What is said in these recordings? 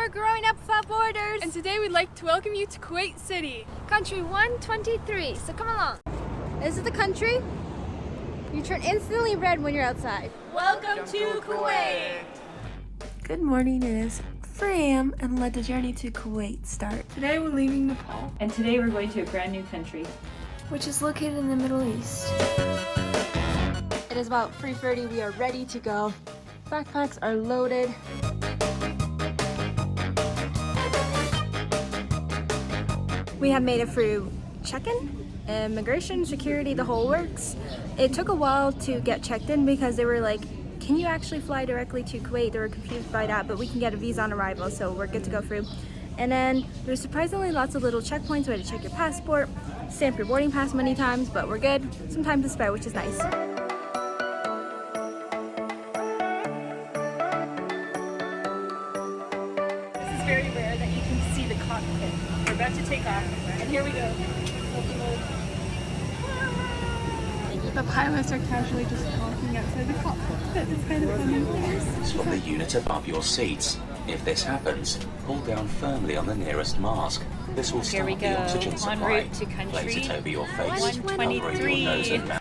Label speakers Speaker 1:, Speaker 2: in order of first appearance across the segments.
Speaker 1: we're growing up without borders.
Speaker 2: And today we'd like to welcome you to Kuwait City.
Speaker 1: Country 123, so come along. This is the country. You turn instantly red when you're outside.
Speaker 2: Welcome to Kuwait.
Speaker 3: Good morning, it is 4 a.m. and let the journey to Kuwait start.
Speaker 2: Today we're leaving Nepal.
Speaker 4: And today we're going to a brand new country,
Speaker 3: which is located in the Middle East. It is about 3:30, we are ready to go. Backpacks are loaded. We have made it through check-in, immigration, security, the whole works. It took a while to get checked in because they were like, can you actually fly directly to Kuwait? They were confused by that, but we can get a visa on arrival, so we're good to go through. And then there's surprisingly lots of little checkpoints where to check your passport, stamp your boarding pass many times, but we're good. Some time to spare, which is nice.
Speaker 4: This is very rare that you can see the cockpit. We're about to take off, and here we go.
Speaker 2: The pilots are casually just talking outside the cockpit. It's kind of funny.
Speaker 5: From the unit above your seats. If this happens, pull down firmly on the nearest mask. This will start the oxygen supply.
Speaker 4: En route to country.
Speaker 5: Place it over your face, covering your
Speaker 4: 123.
Speaker 5: nose and mouth.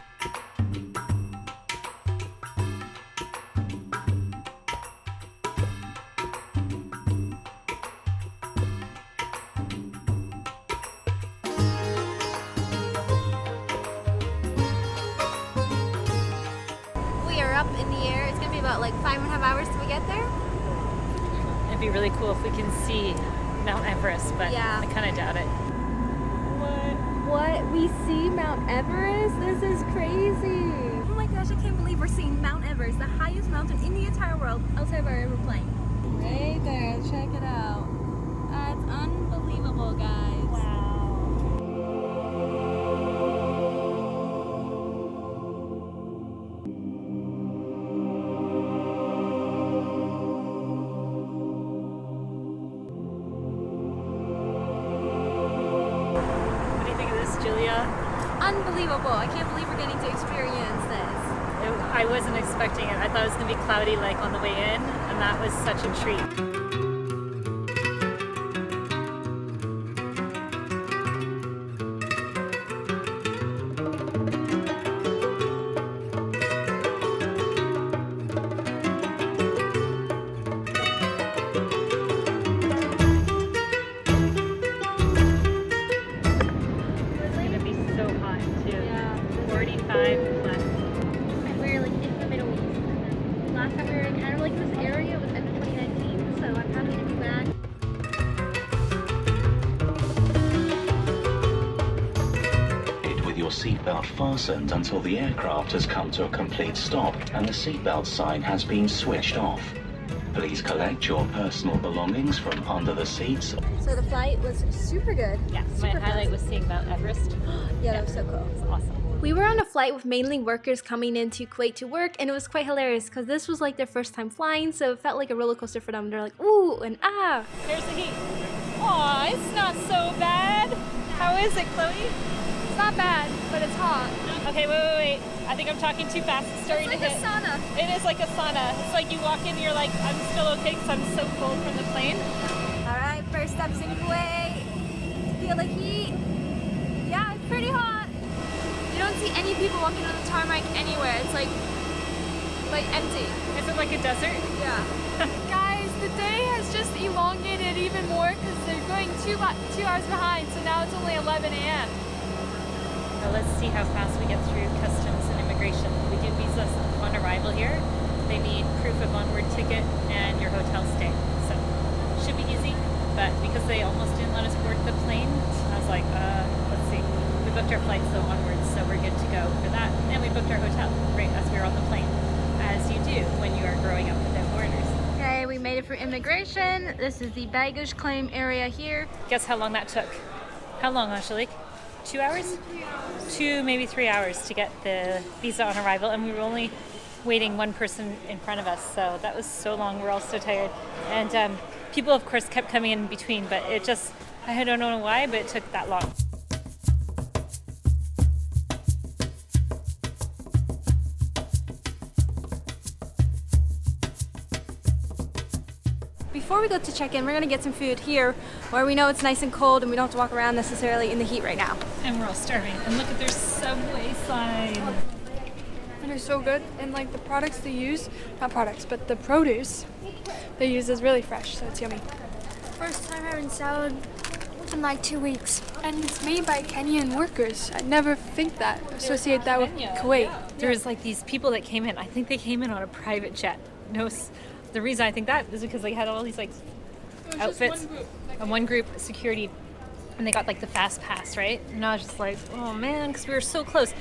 Speaker 1: We are up in the air. It's gonna be about like 5.5 hours till we get there.
Speaker 4: It'd be really cool if we can see Mount Everest, but
Speaker 1: Yeah.
Speaker 4: I kind of doubt it.
Speaker 3: What? We see Mount Everest? This is crazy. Oh my gosh, I can't believe we're seeing Mount Everest, the highest mountain in the entire world outside of our airplane. Right there, check it out. That's unbelievable, guys. Wow.
Speaker 4: What do you think of this, Julia?
Speaker 3: Unbelievable. I can't believe we're getting to experience this.
Speaker 4: I wasn't expecting it. I thought it was going to be cloudy like on the way in, and that was such a treat. It's going to be so hot too.
Speaker 3: Yeah.
Speaker 4: 45 plus.
Speaker 1: We're like in the Middle East. And then last time we were in kind of like this area was end of 2019, so I'm happy to be back.
Speaker 5: With your seatbelt fastened until the aircraft has come to a complete stop and the seatbelt sign has been switched off. Please collect your personal belongings from under the seats.
Speaker 3: So the flight was super good.
Speaker 4: Yeah, my highlight was seeing Mount Everest.
Speaker 3: Yeah, that was so cool.
Speaker 4: It's awesome.
Speaker 3: We were on a flight with mainly workers coming into Kuwait to work, and it was quite hilarious because this was like their first time flying, so it felt like a roller coaster for them. They're like, ooh, and ah.
Speaker 4: Here's the heat. Aw, it's not so bad. How is it, Chloe?
Speaker 2: It's not bad, but it's hot.
Speaker 4: Okay, wait. I think I'm talking too fast. It's starting
Speaker 1: It's
Speaker 4: to
Speaker 1: like
Speaker 4: hit.
Speaker 1: a sauna.
Speaker 4: It is like a sauna. It's like you walk in and you're like, I'm still okay because I'm so cold from the plane.
Speaker 3: All right, first steps in Kuwait. Feel the heat. Yeah, it's pretty hot.
Speaker 2: You don't see any people walking on the tarmac anywhere. It's like empty.
Speaker 4: Is it like a desert?
Speaker 2: Yeah. Guys, the day has just elongated even more because they're going 2 hours behind, so now it's only 11 a.m.
Speaker 4: Now let's see how fast we get through customs and immigration. We do visas on arrival here. They need proof of onward ticket and your hotel stay. So should be easy, but because they almost didn't let us board the plane, I was like, let's see. We booked our flights though onwards, so we're good to go for that. And we booked our hotel right as we were on the plane, as you do when you are growing up without borders.
Speaker 3: Okay, we made it through immigration. This is the baggage claim area here.
Speaker 4: Guess how long that took? How long, Angelique? 2 hours? 2, maybe 3 hours to get the visa on arrival, and we were only waiting one person in front of us, so that was so long. We're all so tired, and people of course kept coming in between, but it just, I don't know why, but it took that long.
Speaker 2: Before
Speaker 3: before we go to check-in, we're gonna get some food here where we know it's nice and cold and we don't have to walk around necessarily in the heat right now.
Speaker 4: And we're all starving. And look at their Subway sign.
Speaker 2: And they're so good, and like the products they use, not products, but the produce they use is really fresh, so it's yummy.
Speaker 6: First time having salad in like 2 weeks.
Speaker 2: And it's made by Kenyan workers. I'd never associate that with Kuwait.
Speaker 4: There's like these people that came in. I think they came in on a private jet. The reason I think that is because they had all these like outfits. One group security, and they got like the fast pass, right? And I was just like, oh man, because we were so close.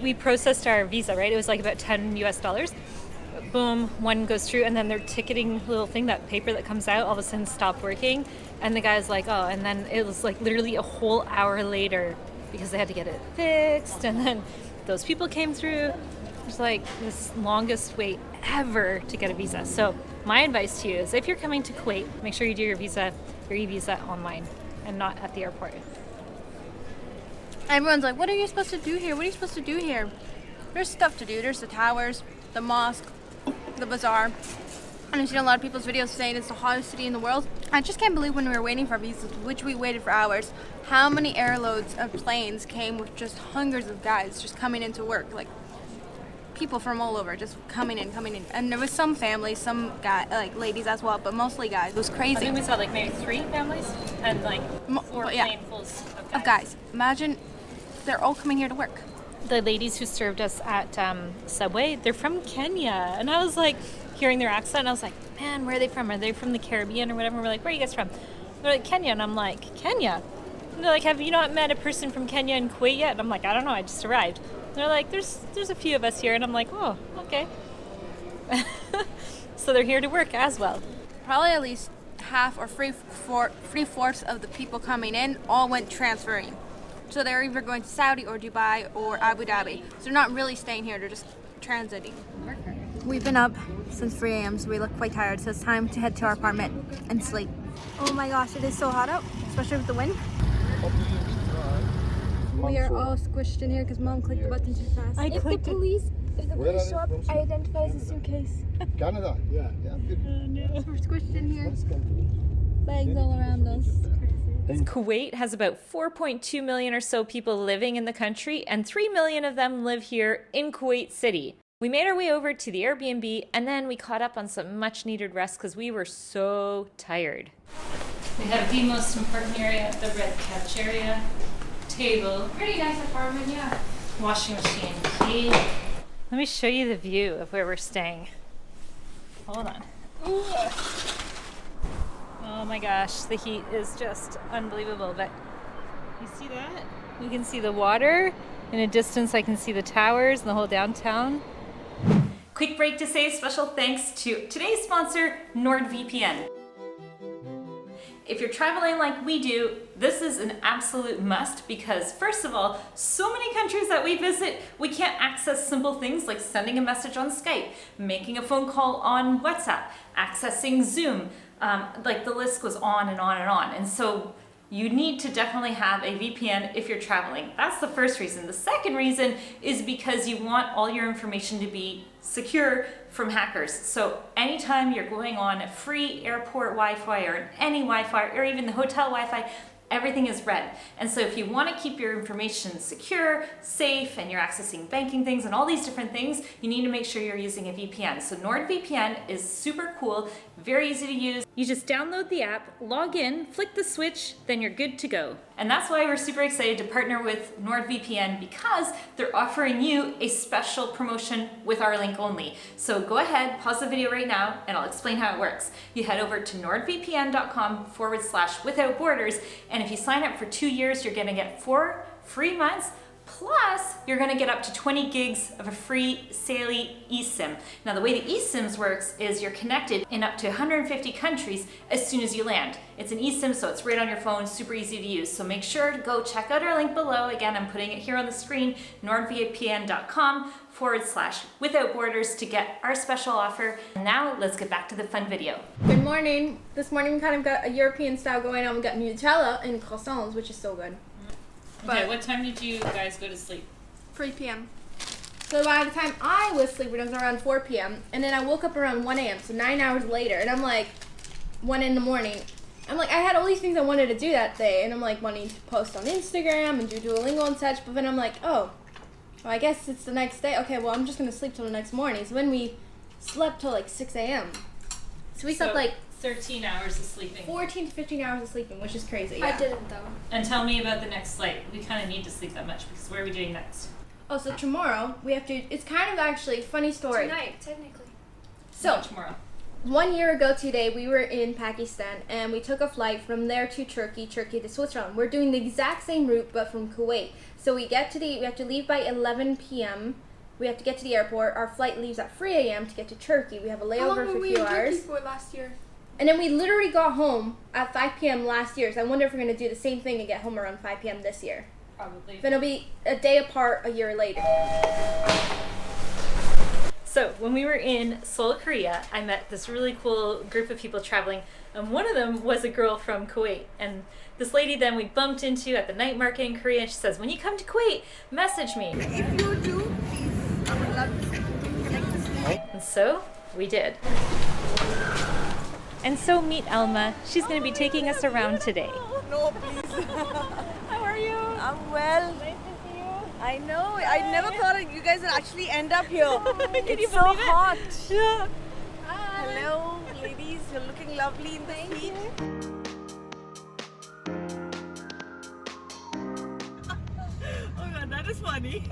Speaker 4: We processed our visa, right? It was like about $10 US. Boom, one goes through, and then their ticketing little thing, that paper that comes out, all of a sudden stopped working. And the guy's like, oh, and then it was like literally a whole hour later because they had to get it fixed. And then those people came through. It was like this longest wait ever to get a visa. So my advice to you is if you're coming to Kuwait, make sure you do your e-visa online and not at the airport.
Speaker 3: Everyone's like, what are you supposed to do here? What are you supposed to do here? There's stuff to do. There's the towers, the mosque, the bazaar. And I've seen a lot of people's videos saying it's the hottest city in the world. I just can't believe when we were waiting for visas, which we waited for hours, how many airloads of planes came with just hundreds of guys just coming into work. Like, people from all over just coming in. And there was some families, some guy, like ladies as well, but mostly guys. It was
Speaker 4: I
Speaker 3: crazy.
Speaker 4: think we saw like maybe 3 families and like 4 planefuls
Speaker 3: Of guys. Imagine they're all coming here to work.
Speaker 4: The ladies who served us at Subway, they're from Kenya. And I was like, hearing their accent, and I was like, man, where are they from? Are they from the Caribbean or whatever? And we're like, where are you guys from? They're like, Kenya. And I'm like, Kenya? And they're like, have you not met a person from Kenya in Kuwait yet? And I'm like, I don't know, I just arrived. And they're like, there's a few of us here. And I'm like, oh, okay. So they're here to work as well.
Speaker 3: Probably at least half or three-fourths of the people coming in all went transferring. So they're either going to Saudi or Dubai or Abu Dhabi. So they're not really staying here, they're just transiting. We've been up since 3 a.m. so we look quite tired. So it's time to head to our apartment and sleep. Oh my gosh, it is so hot out, especially with the wind. We are all squished in here because Mom clicked the button too fast.
Speaker 6: If the police show up, I identify as a suitcase.
Speaker 7: Canada, yeah.
Speaker 3: So we're squished in here. Bags all around us.
Speaker 4: Kuwait has about 4.2 million or so people living in the country, and 3 million of them live here in Kuwait City. We made our way over to the Airbnb, and then we caught up on some much needed rest because we were so tired. We have the most important area, the red couch area, table,
Speaker 3: Pretty nice apartment, yeah.
Speaker 4: washing machine, key. Let me show you the view of where we're staying. Hold on. Ooh. Oh my gosh, the heat is just unbelievable. But you see that? You can see the water. In a distance, I can see the towers and the whole downtown. Quick break to say special thanks to today's sponsor, NordVPN. If you're traveling like we do, this is an absolute must because first of all, so many countries that we visit, we can't access simple things like sending a message on Skype, making a phone call on WhatsApp, accessing Zoom, like the list goes on and on and on. And so you need to definitely have a VPN if you're traveling. That's the first reason. The second reason is because you want all your information to be secure from hackers. So anytime you're going on free airport Wi-Fi or any Wi-Fi or even the hotel Wi-Fi, everything is red. And so if you want to keep your information secure, safe, and you're accessing banking things and all these different things, you need to make sure you're using a VPN. So NordVPN is super cool, very easy to use. You just download the app, log in, flick the switch, then you're good to go. And that's why we're super excited to partner with NordVPN because they're offering you a special promotion with our link only. So go ahead, pause the video right now, and I'll explain how it works. You head over to nordvpn.com/without-borders, and if you sign up for 2 years, you're gonna get 4 free months, plus you're gonna get up to 20 gigs of a free Saily eSIM. Now the way the eSIMs works is you're connected in up to 150 countries as soon as you land. It's an eSIM, so it's right on your phone, super easy to use. So make sure to go check out our link below. Again, I'm putting it here on the screen, nordvpn.com/without-borders to get our special offer. Now let's get back to the fun video.
Speaker 3: Good morning. This morning we kind of got a European style going on. We got Nutella and croissants, which is so good.
Speaker 4: Okay, what time did you guys go to sleep?
Speaker 3: 3 p.m. So by the time I was sleeping, it was around 4 p.m. And then I woke up around 1 a.m., so 9 hours later. And I'm like, 1 in the morning. I'm like, I had all these things I wanted to do that day, and I'm like wanting to post on Instagram and do Duolingo and such, but then I'm like, oh, well, I guess it's the next day. Okay, well, I'm just gonna sleep till the next morning. So then we slept till like 6 a.m. So we slept like
Speaker 4: 13 hours of sleeping.
Speaker 3: 14 to 15 hours of sleeping, which is crazy. Yeah.
Speaker 6: I didn't though.
Speaker 4: And tell me about the next flight. We kind of need to sleep that much because where are we doing next?
Speaker 3: Oh, so tomorrow we have to. It's kind of actually a funny story.
Speaker 6: Tonight, technically.
Speaker 3: So
Speaker 4: Not tomorrow.
Speaker 3: 1 year ago today, we were in Pakistan and we took a flight from there to Turkey to Switzerland. We're doing the exact same route but from Kuwait. So we have to leave by 11 p.m. We have to get to the airport. Our flight leaves at 3 a.m. to get to Turkey. We have a
Speaker 6: How long
Speaker 3: layover
Speaker 6: were
Speaker 3: for a
Speaker 6: we
Speaker 3: few
Speaker 6: in Turkey
Speaker 3: hours.
Speaker 6: for last year?
Speaker 3: And then we literally got home at 5 p.m. last year. So I wonder if we're going to do the same thing and get home around 5 p.m. this year.
Speaker 4: Probably.
Speaker 3: Then it'll be a day apart a year later.
Speaker 4: So when we were in Seoul, Korea, I met this really cool group of people traveling. And one of them was a girl from Kuwait. And this lady then we bumped into at the night market in Korea. And she says, when you come to Kuwait, message me.
Speaker 7: If you do, please, I would love to connect with you.
Speaker 4: And so we did. And so meet Elma. She's going to be taking us around today.
Speaker 7: No, please.
Speaker 4: How are you?
Speaker 7: I'm well.
Speaker 4: Nice to see you.
Speaker 7: I know. I never thought you guys would actually end up here.
Speaker 4: Can you
Speaker 7: It's so
Speaker 4: believe it?
Speaker 7: hot.
Speaker 4: Yeah.
Speaker 7: Hello, ladies. You're looking lovely in the heat. Oh god, that is funny.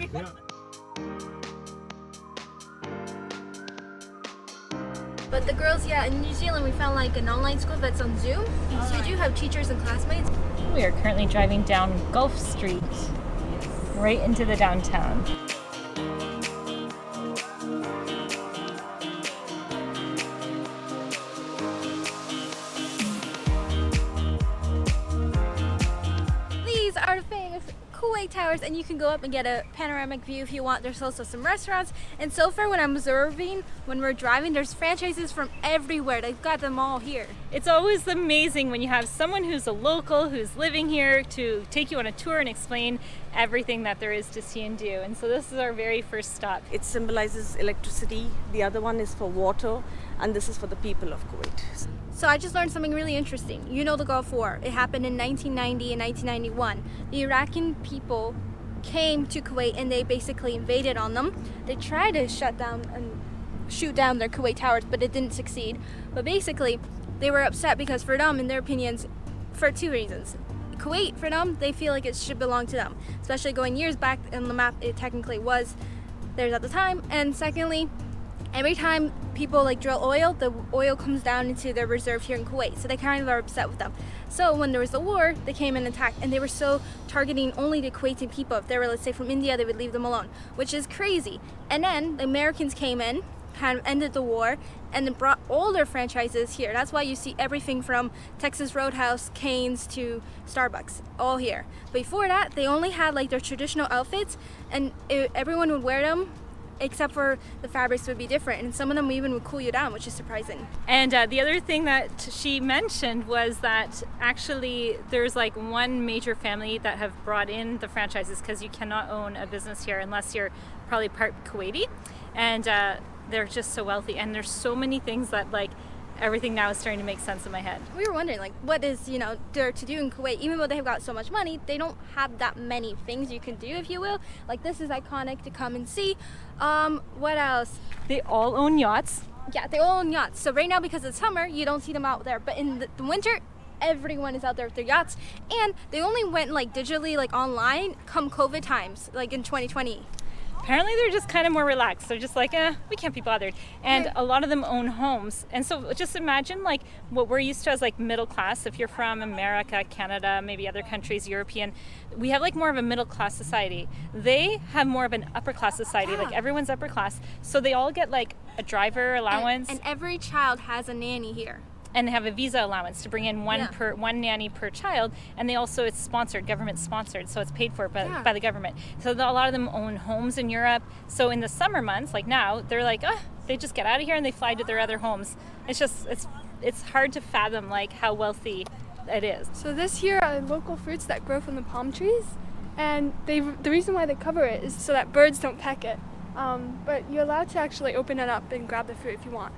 Speaker 3: But the girls, in New Zealand we found like an online school that's on Zoom. So you do have teachers and classmates.
Speaker 4: We are currently driving down Gulf Street, right into the downtown.
Speaker 3: These are the famous Kuwait Towers, and you can go up and get a panoramic view if you want. There's also some restaurants, and so far when I'm observing, when we're driving, there's franchises from everywhere. They've got them all here.
Speaker 4: It's always amazing when you have someone who's a local, who's living here, to take you on a tour and explain everything that there is to see and do. And so this is our very first stop.
Speaker 7: It symbolizes electricity. The other one is for water, and this is for the people of Kuwait.
Speaker 3: So I just learned something really interesting. You know the Gulf War. It happened in 1990 and 1991. The Iraqi people came to Kuwait and they basically invaded on them. They tried to shut down and shoot down their Kuwait Towers, but it didn't succeed. But basically, they were upset because for them, in their opinions, for two reasons. Kuwait, for them, they feel like it should belong to them. Especially going years back on the map, it technically was theirs at the time. And secondly, every time people like drill oil, the oil comes down into their reserve here in Kuwait. So they kind of are upset with them. So when there was the war, they came and attacked, and they were so targeting only the Kuwaiti people. If they were, let's say, from India, they would leave them alone, which is crazy. And then the Americans came in, kind of ended the war, and then brought all their franchises here. That's why you see everything from Texas Roadhouse, Cane's to Starbucks, all here. Before that, they only had like their traditional outfits, and everyone would wear them, except for the fabrics would be different, and some of them even would cool you down, which is surprising.
Speaker 4: And the other thing that she mentioned was that actually there's like one major family that have brought in the franchises, because you cannot own a business here unless you're probably part Kuwaiti, and they're just so wealthy, and there's so many things that like everything now is starting to make sense in my head.
Speaker 3: We were wondering, like, what is, there to do in Kuwait? Even though they've got so much money, they don't have that many things you can do, if you will. Like, this is iconic to come and see. What else?
Speaker 4: They all own yachts.
Speaker 3: Yeah, they all own yachts. So right now, because it's summer, you don't see them out there. But in the winter, everyone is out there with their yachts. And they only went, like, digitally, like, online come COVID times, like in 2020.
Speaker 4: Apparently they're just kind of more relaxed. They're just like, we can't be bothered. And a lot of them own homes. And so just imagine like what we're used to as like middle class. If you're from America, Canada, maybe other countries, European, we have like more of a middle class society. They have more of an upper class society. Like everyone's upper class. So they all get like a driver allowance.
Speaker 3: And every child has a nanny here.
Speaker 4: And they have a visa allowance to bring in one nanny per child, and it's sponsored, government sponsored, so it's paid for by the government. So a lot of them own homes in Europe. So in the summer months, like now, they're like, they just get out of here and they fly to their other homes. It's hard to fathom like how wealthy it is.
Speaker 2: So this here are local fruits that grow from the palm trees, and the reason why they cover it is so that birds don't peck it. But you're allowed to actually open it up and grab the fruit if you want.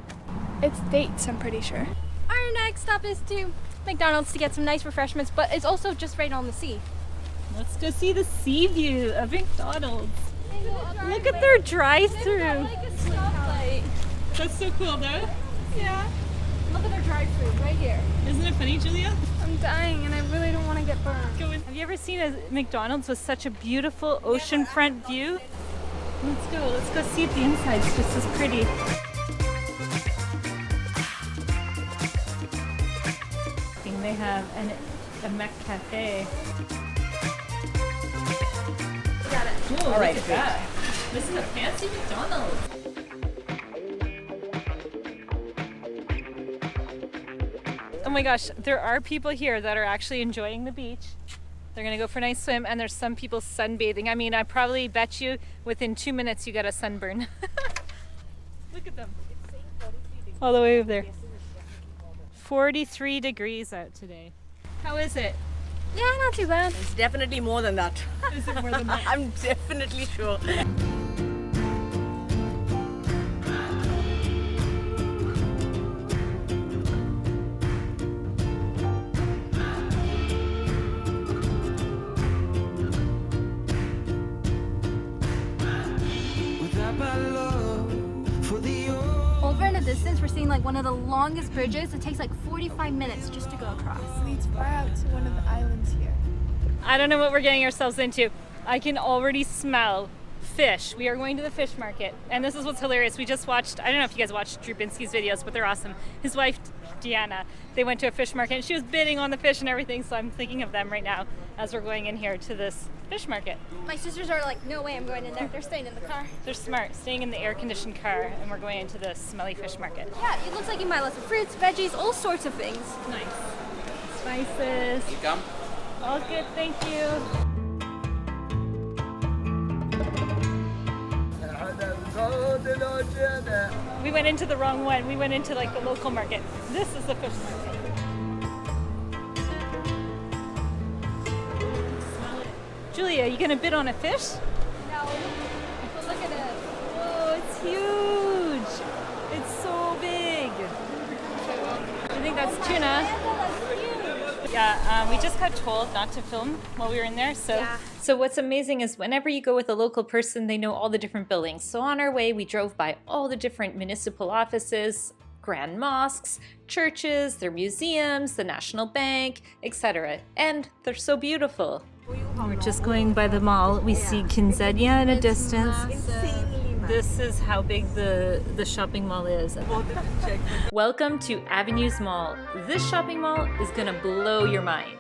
Speaker 2: It's dates, I'm pretty sure.
Speaker 3: Our Our next stop is to McDonald's to get some nice refreshments, but it's also just right on the sea.
Speaker 4: Let's go see the sea view of McDonald's. Look at their drive-through. That's so cool, though.
Speaker 3: Yeah. Look at their drive-through right here.
Speaker 4: Isn't it funny, Julia?
Speaker 2: I'm dying and I really don't want to get burned.
Speaker 4: Have you ever seen a McDonald's with such a beautiful oceanfront view? Let's go. Let's go see if the inside's just as pretty. They have a Mec Cafe.
Speaker 3: Got it.
Speaker 4: Ooh, all right, look at that. This is a fancy McDonald's. Oh my gosh, there are people here that are actually enjoying the beach. They're gonna go for a nice swim, and there's some people sunbathing. I mean, I probably bet you within 2 minutes you got a sunburn. Look at them. All the way over there. 43 degrees out today. How is it?
Speaker 3: Yeah, not too bad.
Speaker 7: It's definitely more than that.
Speaker 4: Is it more than that?
Speaker 7: I'm definitely sure.
Speaker 3: Over in the distance, we're seeing like one of the longest bridges. It takes like 45 minutes just to go across.
Speaker 2: Leads far out to one of the islands here.
Speaker 4: I don't know what we're getting ourselves into. I can already smell fish. We are going to the fish market. And this is what's hilarious. We just watched, I don't know if you guys watched Drubinski's videos, but they're awesome. His wife, Deanna, they went to a fish market and she was bidding on the fish and everything. So I'm thinking of them right now as we're going in here to this fish market.
Speaker 3: My sisters are like, no way I'm going in there. They're staying in the car.
Speaker 4: They're smart, staying in the air-conditioned car, and we're going into the smelly fish market.
Speaker 3: Yeah, it looks like you might lots of fruits, veggies, all sorts of things.
Speaker 4: Nice. Spices.
Speaker 8: Welcome.
Speaker 4: All good, thank you. We went into the wrong one. We went into like the local market. This is the fish market. Julia, you gonna bid on a fish?
Speaker 3: No, but look at it.
Speaker 4: Whoa, it's huge. It's so big. I think that's tuna. Yeah, we just got told not to film while we were in there. So what's amazing is whenever you go with a local person, they know all the different buildings. So on our way, we drove by all the different municipal offices, grand mosques, churches, their museums, the National Bank, etc. And they're so beautiful. We're just going by the mall. We see Kinzania in a distance. This is how big the shopping mall is. Welcome to Avenues Mall. This shopping mall is gonna blow your mind.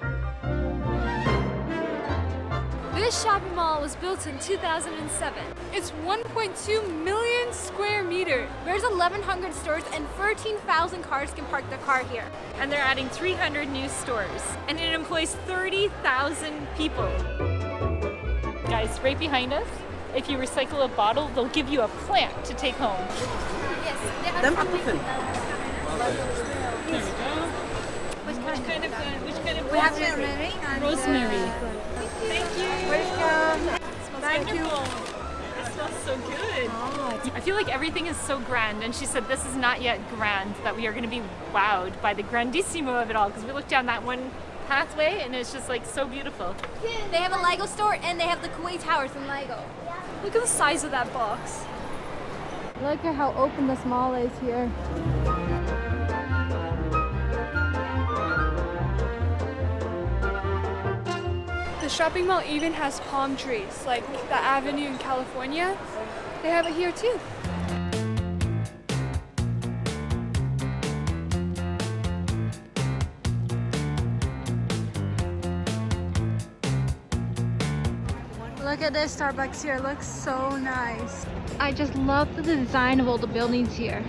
Speaker 2: This shopping mall was built in 2007. It's 1.2 million square meters.
Speaker 3: There's 1,100 stores and 13,000 cars can park their car here.
Speaker 4: And they're adding 300 new stores. And it employs 30,000 people. Guys, right behind us, if you recycle a bottle, they'll give you a plant to take home.
Speaker 3: Yes, they have
Speaker 7: Them
Speaker 3: something.
Speaker 7: muffin.
Speaker 4: There we go. Which kind of
Speaker 3: We have
Speaker 4: plant?
Speaker 3: rosemary and
Speaker 4: Rosemary. Thank you.
Speaker 3: welcome.
Speaker 4: Thank you. It smells so good. I feel like everything is so grand, and she said this is not yet grand, that we are going to be wowed by the grandissimo of it all, because we looked down that one pathway and it's just like so beautiful.
Speaker 3: They have a Lego store and they have the Kuwait Towers from Lego.
Speaker 2: Look at the size of that box.
Speaker 3: Look at how open this mall is here.
Speaker 2: The shopping mall even has palm trees, like the avenue in California. They have it here too.
Speaker 3: Look at this Starbucks here, it looks so nice. I just love the design of all the buildings here.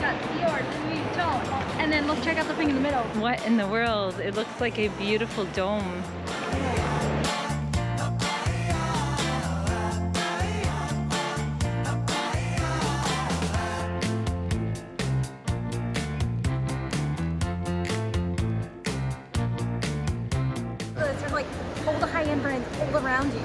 Speaker 3: Got Soared, and then look, check out the thing in the middle.
Speaker 4: What in the world? It looks like a beautiful dome.
Speaker 3: There's like all the high-end brands all around you.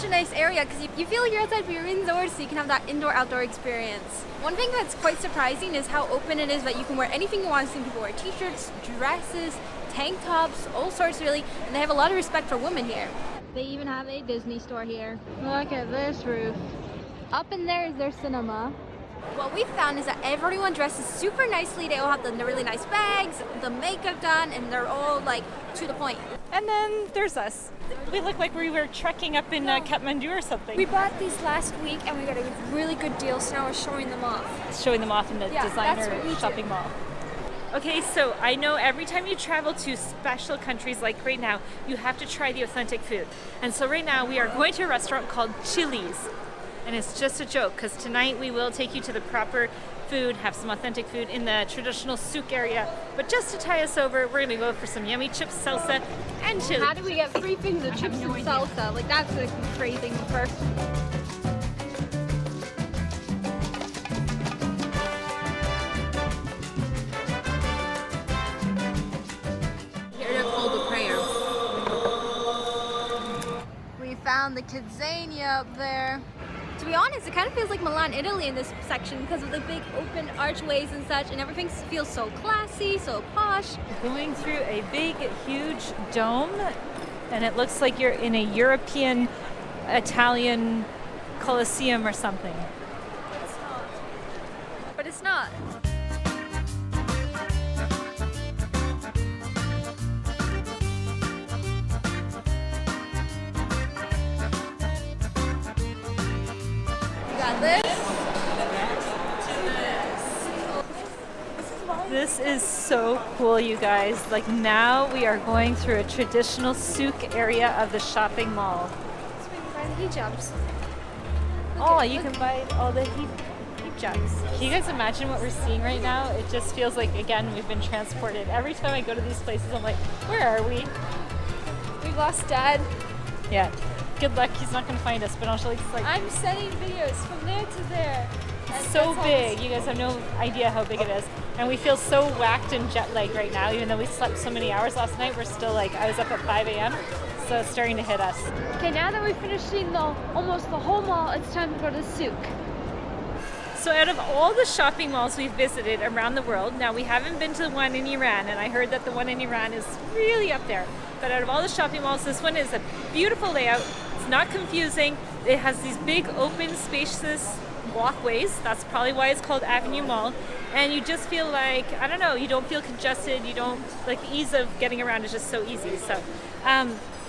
Speaker 3: such a nice area because you feel like you're outside, but you're indoors, so you can have that indoor-outdoor experience. One thing that's quite surprising is how open it is that you can wear anything you want. I've seen people wear t-shirts, dresses, tank tops, all sorts really, and they have a lot of respect for women here. They even have a Disney store here. Look at this roof. Up in there is their cinema. What we found is that everyone dresses super nicely. They all have the really nice bags, the makeup done, and they're all like to the point.
Speaker 4: And then there's us. We look like we were trekking up in Kathmandu or something.
Speaker 2: We bought these last week and we got a really good deal, so now we're showing them off.
Speaker 4: Showing them off in the
Speaker 2: Yeah, that's
Speaker 4: designer
Speaker 2: what we
Speaker 4: shopping
Speaker 2: do.
Speaker 4: mall. Okay, so I know every time you travel to special countries like right now, you have to try the authentic food. And so right now we are going to a restaurant called Chili's. And it's just a joke because tonight we will take you to the proper food, have some authentic food in the traditional Souk area. But just to tie us over, we're gonna go for some yummy chips, salsa, and chili.
Speaker 3: How do we get free things of chips and salsa? Like that's the crazy thing first. Here to call the prayer. We found the Kidzania up there. To be honest, it kind of feels like Milan, Italy in this section because of the big open archways and such, and everything feels so classy, so posh.
Speaker 4: Going through a big, huge dome, and it looks like you're in a European, Italian Colosseum or something.
Speaker 3: But it's not. This.
Speaker 4: This is so cool, you guys. Like now we are going through a traditional Souk area of the shopping mall.
Speaker 2: So we can buy the hijabs.
Speaker 4: Oh, you can buy all the hijabs. Can you guys imagine what we're seeing right now? It just feels like, again, we've been transported. Every time I go to these places, I'm like, where are we?
Speaker 2: We lost Dad.
Speaker 4: Yeah. Good luck. He's not going to find us, but I'll show you. Like,
Speaker 2: I'm sending videos from there to there.
Speaker 4: it's so big. You guys have no idea how big it is. And we feel so whacked and jet lagged right now, even though we slept so many hours last night. We're still like, I was up at 5 a.m., so it's starting to hit us.
Speaker 2: Okay, now that we've finished seeing almost the whole mall, it's time to go to the Souk.
Speaker 4: So out of all the shopping malls we've visited around the world, now we haven't been to the one in Iran, and I heard that the one in Iran is really up there. But out of all the shopping malls, this one is a beautiful layout. It's not confusing. It has these big, open, spacious walkways. That's probably why it's called Avenue Mall. And you just feel like, I don't know, you don't feel congested. You don't, like the ease of getting around is just so easy. So,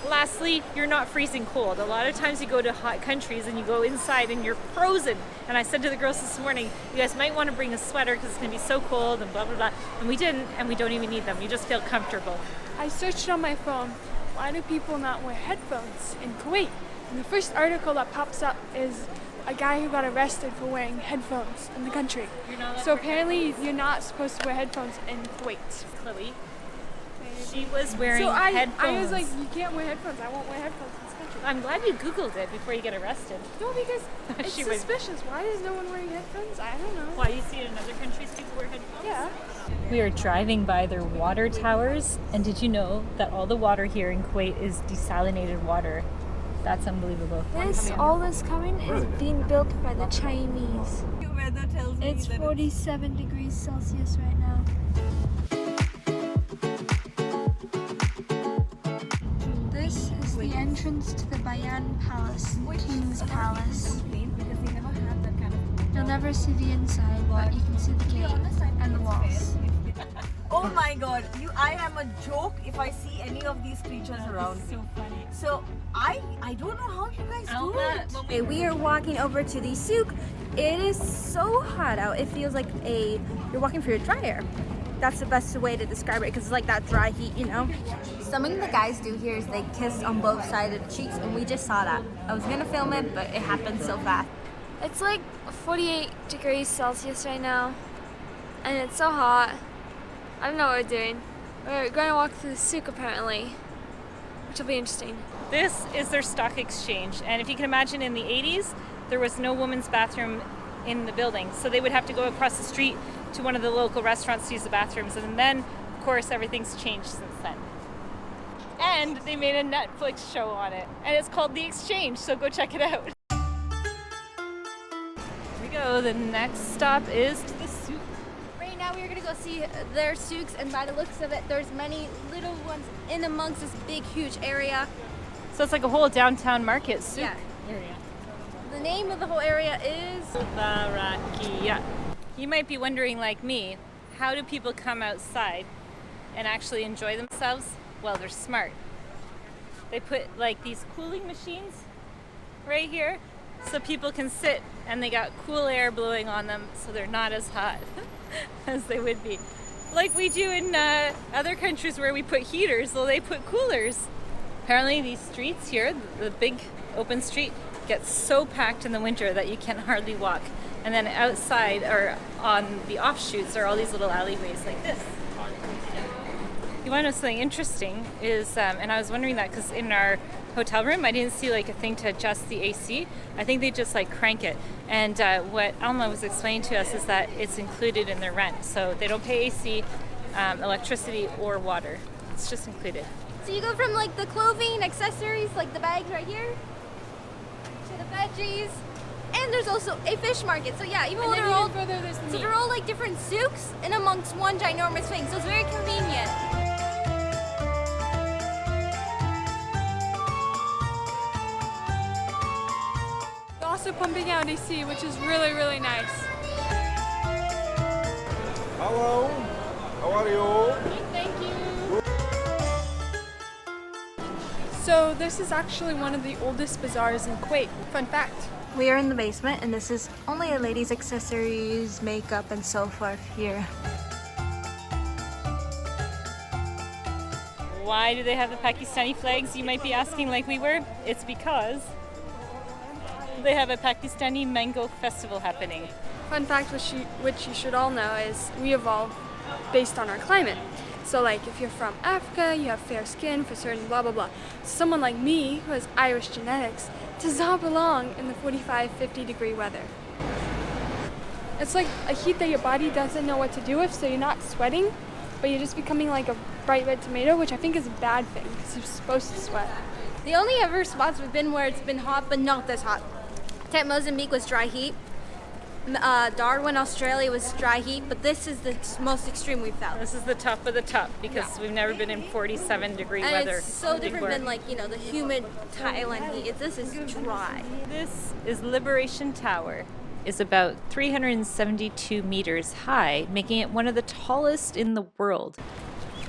Speaker 4: lastly, you're not freezing cold. A lot of times you go to hot countries and you go inside and you're frozen. And I said to the girls this morning, you guys might want to bring a sweater because it's going to be so cold and blah, blah, blah. And we didn't, and we don't even need them. You just feel comfortable.
Speaker 2: I searched on my phone, why do people not wear headphones in Kuwait? And the first article that pops up is a guy who got arrested for wearing headphones in the country. So apparently you're not supposed to wear headphones in Kuwait.
Speaker 4: Chloe, she was wearing
Speaker 2: So
Speaker 4: headphones.
Speaker 2: I was like, you can't wear headphones. I won't wear headphones in this country.
Speaker 4: I'm glad you Googled it before you get arrested.
Speaker 2: No, because it's
Speaker 4: She would-
Speaker 2: suspicious. Why is no one wearing headphones? I don't know.
Speaker 4: Why, you see it in other countries, people wear headphones?
Speaker 2: Yeah.
Speaker 4: We are driving by their water towers, and did you know that all the water here in Kuwait is desalinated water? That's unbelievable.
Speaker 6: All this coming is being built by the Chinese. It's 47 degrees Celsius right now. This is the entrance to the Bayan Palace, King's Palace. You'll never see the inside, but you can see the gate and the walls.
Speaker 7: Oh my god, I am a joke if I see any of these creatures around me.
Speaker 4: So funny.
Speaker 7: So I don't know how you guys do it.
Speaker 3: Okay, we are walking over to the Souk. It is so hot out. It feels like you're walking through a dryer. That's the best way to describe it because it's like that dry heat, you know? Something the guys do here is they kiss on both sides of the cheeks, and we just saw that. I was gonna film it, but it happened so fast.
Speaker 6: It's like 48 degrees Celsius right now, and it's so hot. I don't know what we're doing. We're going to walk through the Souk apparently, which will be interesting.
Speaker 4: This is their stock exchange, and if you can imagine, in the 80s, there was no women's bathroom in the building, so they would have to go across the street to one of the local restaurants to use the bathrooms, and then, of course, everything's changed since then. And they made a Netflix show on it. And it's called The Exchange, so go check it out. Here we go. The next stop is to the Souk.
Speaker 3: Right now we're gonna go see their souks, and by the looks of it, there's many little ones in amongst this big, huge area.
Speaker 4: So it's like a whole downtown market, Souk
Speaker 3: Yeah.
Speaker 4: area.
Speaker 3: The name of the whole area is...
Speaker 4: Al-Mubarakiya. You might be wondering, like me, how do people come outside and actually enjoy themselves? Well, they're smart. They put like these cooling machines right here so people can sit and they got cool air blowing on them so they're not as hot as they would be. Like we do in other countries where we put heaters, well, they put coolers. Apparently these streets here, the big open street, gets so packed in the winter that you can hardly walk. And then outside or on the offshoots are all these little alleyways like this. You want to know something interesting is, and I was wondering that because in our hotel room I didn't see like a thing to adjust the AC. I think they just like crank it. And what Elma was explaining to us is that it's included in their rent. So they don't pay AC, electricity, or water. It's just included.
Speaker 3: So you go from like the clothing, accessories, like the bags right here, to the veggies, and there's also a fish market. So yeah, even though they're all
Speaker 2: further, there's the
Speaker 3: so
Speaker 2: meat.
Speaker 3: they're all like different souks in amongst one ginormous thing. So it's very convenient.
Speaker 2: They're also pumping out AC, which is really, really nice.
Speaker 8: Hello, how are you?
Speaker 2: Thank you. So this is actually one of the oldest bazaars in Kuwait. Fun fact.
Speaker 3: We are in the basement, and this is only a lady's accessories, makeup, and so forth here.
Speaker 4: Why do they have the Pakistani flags? You might be asking like we were. It's because they have a Pakistani mango festival happening.
Speaker 2: Fun fact which you should all know is we evolve based on our climate. So like if you're from Africa, you have fair skin for certain blah blah blah. Someone like me who has Irish genetics does not belong in the 45-50 degree weather. It's like a heat that your body doesn't know what to do with, so you're not sweating, but you're just becoming like a bright red tomato, which I think is a bad thing because you're supposed to sweat.
Speaker 3: The only ever spots we've been where it's been hot, but not this hot. Tent Mozambique was dry heat. Darwin, Australia was dry heat, but this is the most extreme we've felt.
Speaker 4: This is the top of the top because we've never been in 47 degree
Speaker 3: And
Speaker 4: weather.
Speaker 3: it's so different
Speaker 4: before.
Speaker 3: than like, you know, the humid Thailand heat. This is dry.
Speaker 4: This is Liberation Tower. Is about 372 meters high, making it one of the tallest in the world.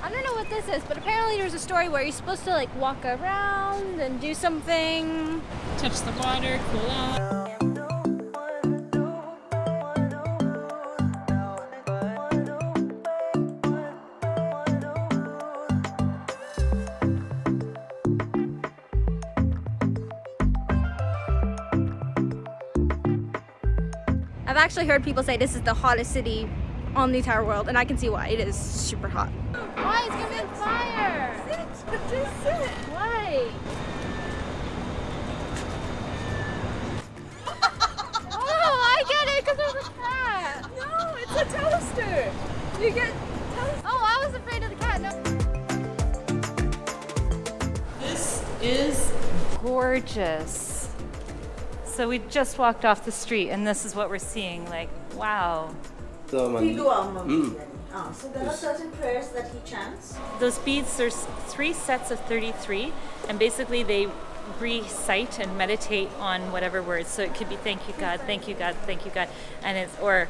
Speaker 3: I don't know what this is, but apparently there's a story where you're supposed to like walk around and do something.
Speaker 4: Touch the water, cool out.
Speaker 3: I've actually heard people say this is the hottest city on the entire world, and I can see why. It is super hot. Why? It's gonna be on fire! Sit! Just sit! Why? Oh, I get it, because there's a cat!
Speaker 7: No, it's a toaster. You get toast.
Speaker 3: Oh, I was afraid of the cat. No.
Speaker 4: This is gorgeous. So we just walked off the street and this is what we're seeing. Like, wow.
Speaker 7: We do Al-Mubarakiya. So there are certain prayers that he chants.
Speaker 4: Those beads, there's 3 sets of 33, and basically they recite and meditate on whatever words. So it could be thank you God, thank you God, thank you God, and it's or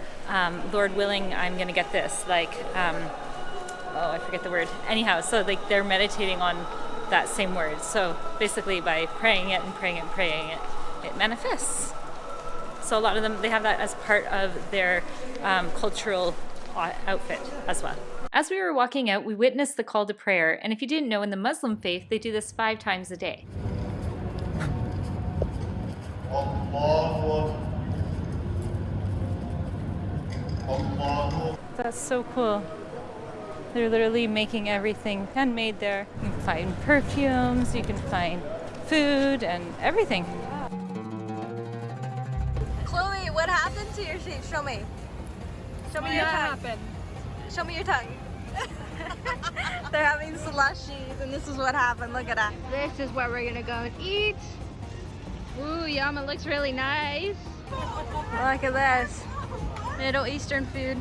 Speaker 4: Lord willing, I'm gonna get this. Like, oh, I forget the word. Anyhow, so like they're meditating on that same word. So basically, by praying it and praying it and praying it, it manifests. So a lot of them, they have that as part of their cultural outfit as well. As we were walking out, we witnessed the call to prayer, and if you didn't know, in the Muslim faith, they do this 5 times a day. That's so cool. They're literally making everything handmade there. You can find perfumes, you can find food and everything.
Speaker 3: Chloe, what happened to your sheet? Show me. Show me your tongue.
Speaker 2: happened?
Speaker 3: Show me your tongue. They're having some slushies, and this is what happened. Look at that.
Speaker 1: This is where we're gonna go and eat. Ooh, yum, it looks really nice.
Speaker 3: Look at this. Middle Eastern food.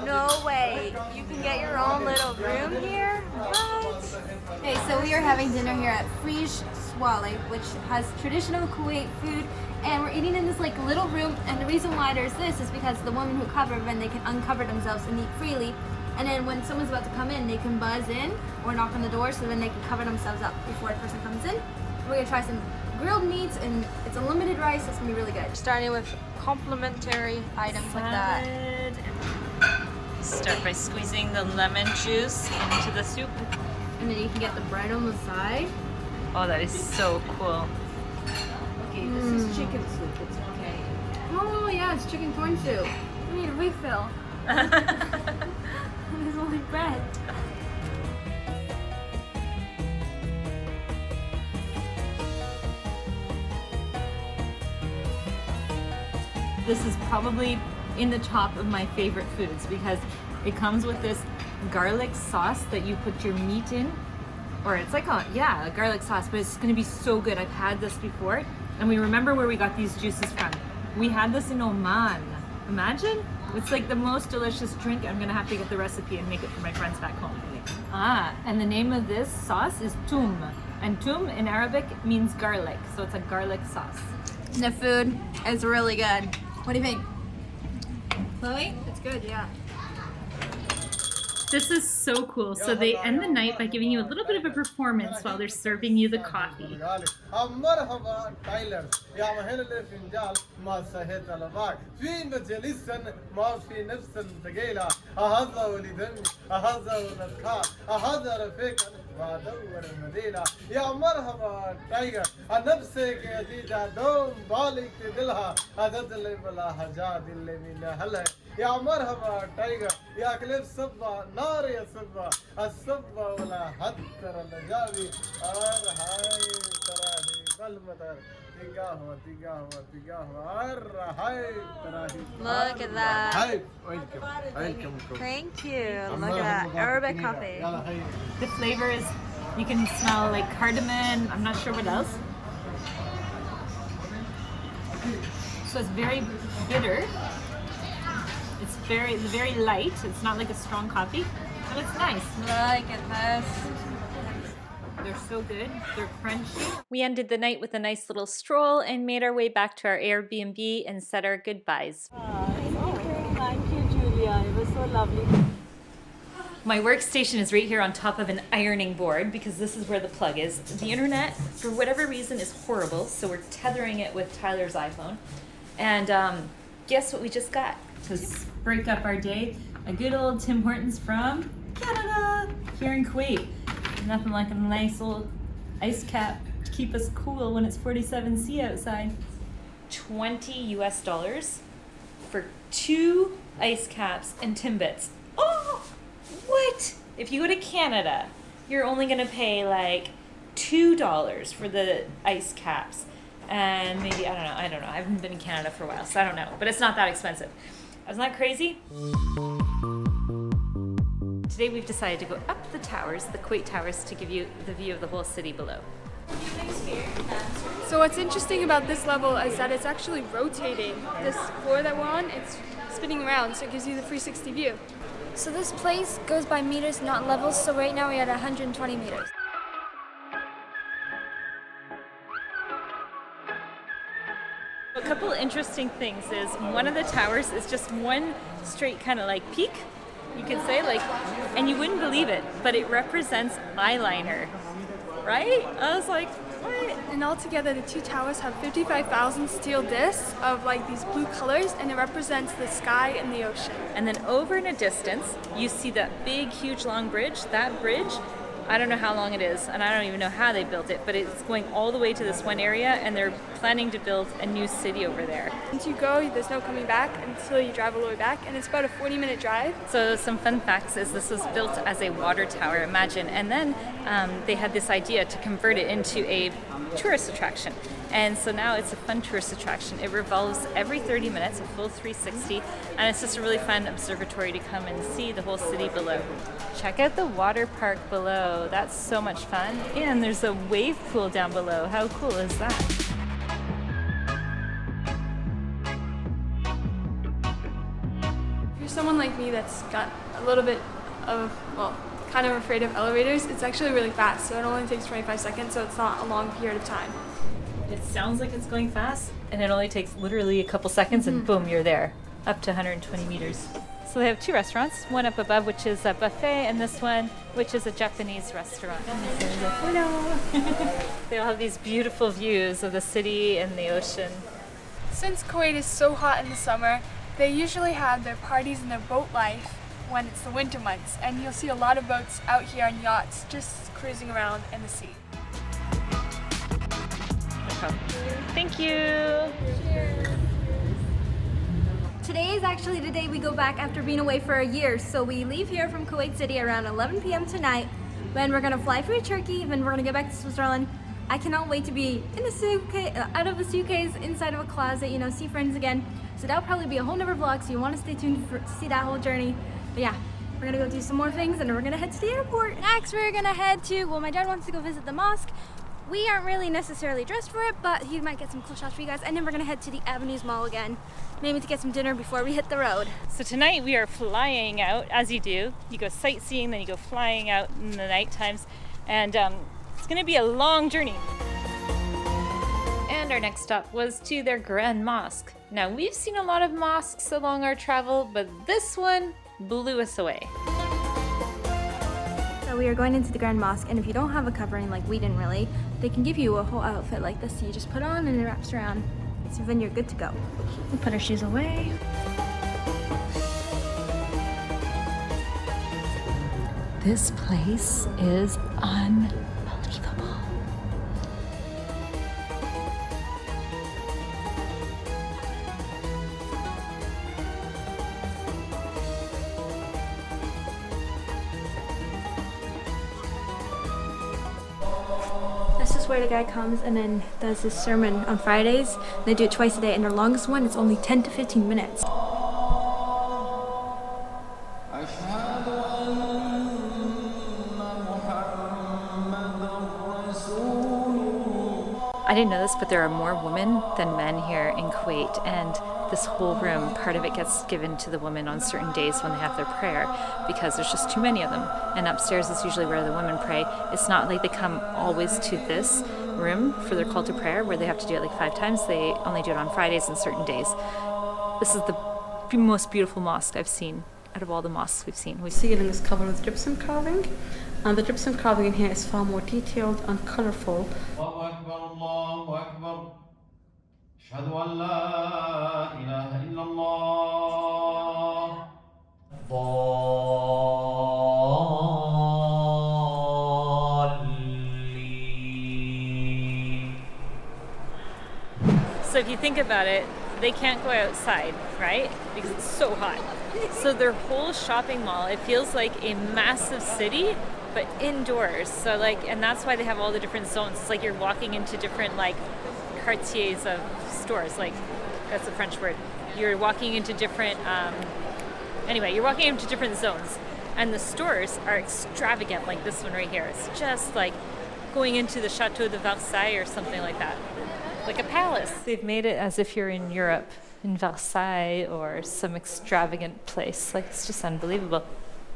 Speaker 3: No way. You can get your own little room here? What? Okay, so we are having dinner here at Frisch Swale, which has traditional Kuwait food. And we're eating in this like little room. And the reason why there's this is because the women who cover them, they can uncover themselves and eat freely. And then when someone's about to come in, they can buzz in or knock on the door so then they can cover themselves up before the person comes in. We're gonna try some grilled meats, and it's unlimited rice. It's gonna be really good. Starting with complimentary items like that.
Speaker 4: Start by squeezing the lemon juice into the soup.
Speaker 3: And then you can get the bread on the side.
Speaker 4: Oh, that is so cool.
Speaker 7: Okay, this is chicken soup. It's okay.
Speaker 3: Oh yeah, it's chicken corn soup. We need a refill. There's only bread.
Speaker 4: This is probably in the top of my favorite foods because it comes with this garlic sauce that you put your meat in. Or it's like a garlic sauce, but it's gonna be so good. I've had this before, and we remember where we got these juices from. We had this in Oman. Imagine? It's like the most delicious drink. I'm gonna have to get the recipe and make it for my friends back home. And the name of this sauce is toum. And toum in Arabic means garlic, so it's a garlic sauce.
Speaker 3: The food is really good. What do you think? Chloe? It's good, yeah.
Speaker 4: This is so cool. So they end the night by giving you a little bit of a performance while they're serving you the coffee.
Speaker 8: يا مرحبا تايجر نفسك جديدة دوم بالك تدلها عدد اللي بلا حجات اللي من هلا يا مرحبا تايجر يا كليف صبا نار يا صبا الصبا ولا حد ترى الجابي هاي تراهي بالمطر
Speaker 3: Look at that.
Speaker 8: Hi, welcome.
Speaker 3: Thank you. Look at that. Arabic coffee.
Speaker 4: The flavor is, you can smell like cardamom. I'm not sure what else. So it's very bitter. It's very light. It's not like a strong coffee, but it's nice.
Speaker 3: Look at this.
Speaker 4: They're so good. They're crunchy. We ended the night with a nice little stroll and made our way back to our Airbnb and said our goodbyes.
Speaker 7: Thank you, Julia. It was so lovely.
Speaker 4: My workstation is right here on top of an ironing board because this is where the plug is. The internet, for whatever reason, is horrible, so we're tethering it with Tyler's iPhone. And guess what we just got? To break up our day, a good old Tim Hortons from Canada, here in Kuwait. Nothing like a nice little ice cap to keep us cool when it's 47°C outside. $20 US for 2 ice caps and Timbits. Oh, what? If you go to Canada, you're only gonna pay like $2 for the ice caps. And maybe, I don't know. I haven't been in Canada for a while, so I don't know. But it's not that expensive. Isn't that crazy? Today we've decided to go up the towers, the Kuwait Towers, to give you the view of the whole city below.
Speaker 2: So what's interesting about this level is that it's actually rotating. This floor that we're on, it's spinning around, so it gives you the 360 view.
Speaker 6: So this place goes by meters, not levels. So right now we're at 120 meters.
Speaker 4: A couple interesting things is one of the towers is just one straight kind of like peak, you could say, like, and you wouldn't believe it, but it represents eyeliner, right? I was like, what?
Speaker 2: And altogether, the two towers have 55,000 steel discs of like these blue colors, and it represents the sky and the ocean.
Speaker 4: And then over in a distance, you see that big, huge, long bridge. That bridge, I don't know how long it is, and I don't even know how they built it, but it's going all the way to this one area, and they're planning to build a new city over there.
Speaker 2: Once you go, there's no coming back until you drive all the way back, and it's about a 40-minute drive.
Speaker 4: So some fun facts is this was built as a water tower, imagine, and then they had this idea to convert it into a tourist attraction. And so now it's a fun tourist attraction. It revolves every 30 minutes, a full 360, and it's just a really fun observatory to come and see the whole city below. Check out the water park below. That's so much fun. And there's a wave pool down below. How cool is that?
Speaker 2: If you're someone like me that's got a little bit of, well, kind of afraid of elevators, it's actually really fast. So it only takes 25 seconds, so it's not a long period of time.
Speaker 4: It sounds like it's going fast, and it only takes literally a couple seconds, and boom, you're there, up to 120 meters. So they have two restaurants, one up above, which is a buffet, and this one, which is a Japanese restaurant. Hello. They all have these beautiful views of the city and the ocean.
Speaker 2: Since Kuwait is so hot in the summer, they usually have their parties and their boat life when it's the winter months, and you'll see a lot of boats out here on yachts just cruising around in the sea.
Speaker 4: Thank you.
Speaker 3: Today is actually the day we go back after being away for a year. So we leave here from Kuwait City around 11 p.m. tonight. Then we're gonna fly through Turkey. Then we're gonna go back to Switzerland. I cannot wait to be in a suitcase, out of a suitcase, inside of a closet. You know, see friends again. So that'll probably be a whole nother vlog. So you want to stay tuned to see that whole journey. But yeah, we're gonna go do some more things, and then we're gonna head to the airport. Next, we're gonna head to. Well, my dad wants to go visit the mosque. We aren't really necessarily dressed for it, but he might get some cool shots for you guys. And then we're gonna head to the Avenues Mall again, maybe to get some dinner before we hit the road.
Speaker 4: So tonight we are flying out, as you do. You go sightseeing, then you go flying out in the night times, and it's gonna be a long journey. And our next stop was to their Grand Mosque. Now, we've seen a lot of mosques along our travel, but this one blew us away.
Speaker 3: So we are going into the Grand Mosque, and if you don't have a covering like we didn't really, they can give you a whole outfit like this. So you just put on and it wraps around. So then you're good to go. We put our shoes away.
Speaker 4: This place is unbelievable.
Speaker 3: This is where the guy comes and then does his sermon on Fridays. They do it twice a day, and their longest one is only 10 to 15 minutes.
Speaker 4: I didn't know this, but there are more women than men here in Kuwait, and this whole room, part of it gets given to the women on certain days when they have their prayer, because there's just too many of them. And upstairs is usually where the women pray. It's not like they come always to this room for their call to prayer, where they have to do it like 5 times. They only do it on Fridays and certain days. This is the most beautiful mosque I've seen out of all the mosques we've seen.
Speaker 9: The ceiling is covered with gypsum carving, and the gypsum carving in here is far more detailed and colourful.
Speaker 10: Allahu Akbar. Ashhadu an la ilaha illallah.
Speaker 4: So if you think about it, they can't go outside, right? Because it's so hot. So their whole shopping mall, it feels like a massive city, but indoors. So like, and that's why they have all the different zones. It's like you're walking into different like quartiers of stores. Like, that's a French word. You're walking into different, anyway, you're walking into different zones. And the stores are extravagant, like this one right here. It's just like going into the Chateau de Versailles or something like that. Like a palace. They've made it as if you're in Europe, in Versailles or some extravagant place. Like, it's just unbelievable.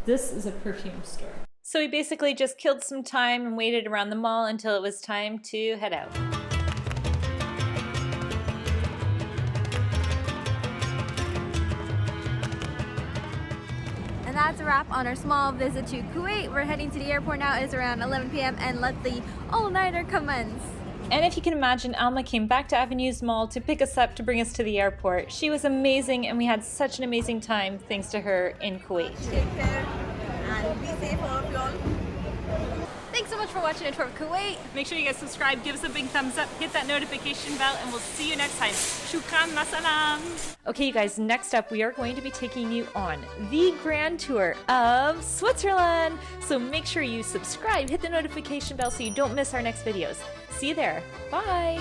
Speaker 4: This is a perfume store. So we basically just killed some time and waited around the mall until it was time to head out.
Speaker 3: And that's a wrap on our small visit to Kuwait. We're heading to the airport now. It's around 11 p.m. and let the all-nighter commence.
Speaker 4: And if you can imagine, Alma came back to Avenues Mall to pick us up to bring us to the airport. She was amazing, and we had such an amazing time thanks to her in Kuwait.
Speaker 3: Take care and be safe, all of y'all. Thanks so much for watching a tour of Kuwait.
Speaker 4: Make sure you guys subscribe, give us a big thumbs up, hit that notification bell, and we'll see you next time. Shukran, masalam. Okay, you guys, next up we are going to be taking you on the grand tour of Switzerland. So make sure you subscribe, hit the notification bell so you don't miss our next videos. See you there. Bye.